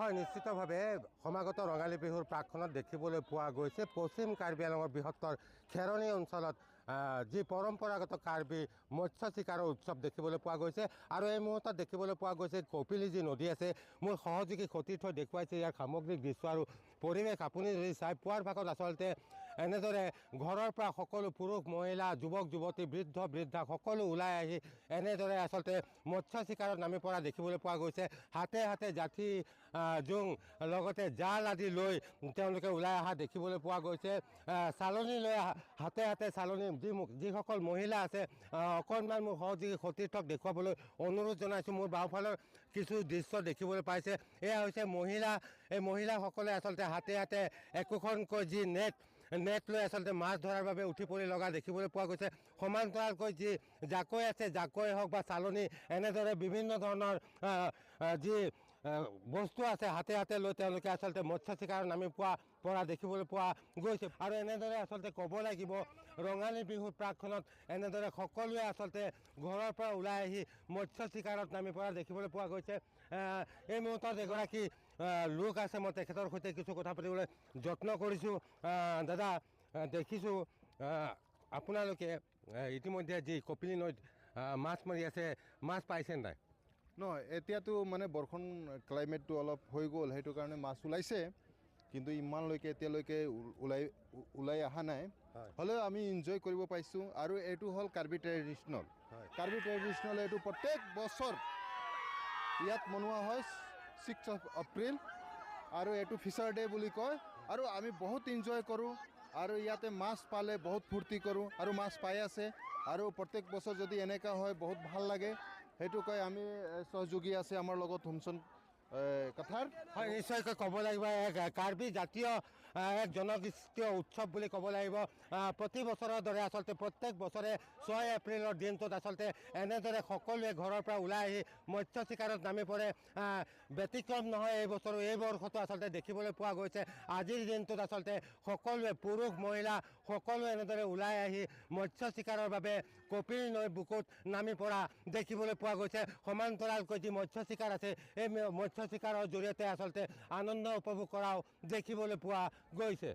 হয়, নিশ্চিতভাৱে সমাগত ৰঙালী বিহুৰ প্ৰাকখনত দেখিবলৈ পোৱা গৈছে পশ্চিম কাৰ্বি আংলঙৰ বৃহত্তৰ খেৰণী অঞ্চলত যি পৰম্পৰাগত কাৰ্বি মৎস্য চিকাৰৰ উৎসৱ দেখিবলৈ পোৱা গৈছে। আৰু এই মুহূৰ্তত দেখিবলৈ পোৱা গৈছে কপিলী যি নদী আছে, মোৰ সহযোগী সতীৰ্থ দেখুৱাইছে ইয়াৰ সামগ্ৰিক দৃশ্য আৰু পৰিৱেশ। আপুনি যদি চাই পুৱাৰ ভাগত আচলতে এনেদৰে ঘৰৰ পৰা সকলো পুৰুষ মহিলা যুৱক যুৱতী বৃদ্ধ বৃদ্ধা সকলো ওলাই আহি এনেদৰে আচলতে মৎস্য চিকাৰত নামি পৰা দেখিবলৈ পোৱা গৈছে। হাতে হাতে জাঠি জোং লগতে জাল আদি লৈ তেওঁলোকে ওলাই অহা দেখিবলৈ পোৱা গৈছে। চালনী লৈ হাতে হাতে চালনী যিসকল মহিলা আছে অকণমান মোৰ সহযোগী সতীৰ্থক দেখুৱাবলৈ অনুৰোধ জনাইছোঁ। মোৰ বাওঁফালৰ কিছু দৃশ্য দেখিবলৈ পাইছে, এয়া হৈছে মহিলা। এই মহিলাসকলে আচলতে হাতে হাতে একোখনকৈ যি নেট লৈ আচলতে মাছ ধৰাৰ বাবে উঠি পৰি লগা দেখিবলৈ পোৱা গৈছে। সমান্তৰালকৈ যি জাকৈ আছে, জাকৈ হওক বা চালনী এনেদৰে বিভিন্ন ধৰণৰ যি বস্তু আছে হাতে হাতে লৈ তেওঁলোকে আচলতে মৎস্য চিকাৰত নামি পৰা দেখিবলৈ পোৱা গৈছে। আৰু এনেদৰে আচলতে ক'ব লাগিব ৰঙালী বিহুৰ প্ৰাকখনত এনেদৰে সকলোৱে আচলতে ঘৰৰ পৰা ওলাই আহি মৎস্য চিকাৰত নামি পৰা দেখিবলৈ পোৱা গৈছে। এই মুহূৰ্তত এগৰাকী লোক আছে, মই তেখেতৰ সৈতে কিছু কথা পাতিবলৈ যত্ন কৰিছোঁ। দাদা, দেখিছোঁ আপোনালোকে ইতিমধ্যে যি কপিলী নৈত মাছ মাৰি আছে, মাছ পাইছে নাই? নহয়, এতিয়াতো মানে বৰষুণ ক্লাইমেটটো অলপ হৈ গ'ল, সেইটো কাৰণে মাছ ওলাইছে, কিন্তু ইমানলৈকে এতিয়ালৈকে ওলাই অহা নাই। হ'লেও আমি এনজয় কৰিব পাইছোঁ। আৰু এইটো হ'ল কাৰ্বি ট্ৰেডিশ্যনেল। এইটো প্ৰত্যেক বছৰ ইয়াত মনোৱা হয় 6 এপ্ৰিল, আৰু এইটো ফিচাৰ ডে বুলি কয়। আৰু আমি বহুত এনজয় কৰোঁ, আৰু ইয়াতে মাছ পালে বহুত ফূৰ্তি কৰোঁ, আৰু মাছ পাই আছে। আৰু প্ৰত্যেক বছৰ যদি এনেকুৱা হয় বহুত ভাল লাগে। সেইটো কয় আমি সহযোগী আছে আমাৰ লগত হোমচন কথাৰ। হয়, নিশ্চয়কৈ ক'ব লাগিব কাৰ্বি জাতীয় এক জনগোষ্ঠীয় উৎসৱ বুলি ক'ব লাগিব। প্ৰতি বছৰৰ দৰে আচলতে প্ৰত্যেক বছৰে 6 এপ্ৰিলৰ দিনটোত আচলতে এনেদৰে সকলোৱে ঘৰৰ পৰা ওলাই আহি মৎস্য চিকাৰত নামি পৰে। ব্যতিক্ৰম নহয় এই বৰ্ষতো আচলতে দেখিবলৈ পোৱা গৈছে। আজিৰ দিনটোত আচলতে সকলোৱে পুৰুষ মহিলা সকলোৱে এনেদৰে ওলাই আহি মৎস্য চিকাৰৰ বাবে কপিলী নৈৰ বুকুত নামি পৰা দেখিবলৈ পোৱা গৈছে। সমান্তৰালকৈ যি মৎস্য চিকাৰ আছে, এই মৎস্য চিকাৰৰ জৰিয়তে আচলতে আনন্দ উপভোগ কৰাও দেখিবলৈ পোৱা গৈছে।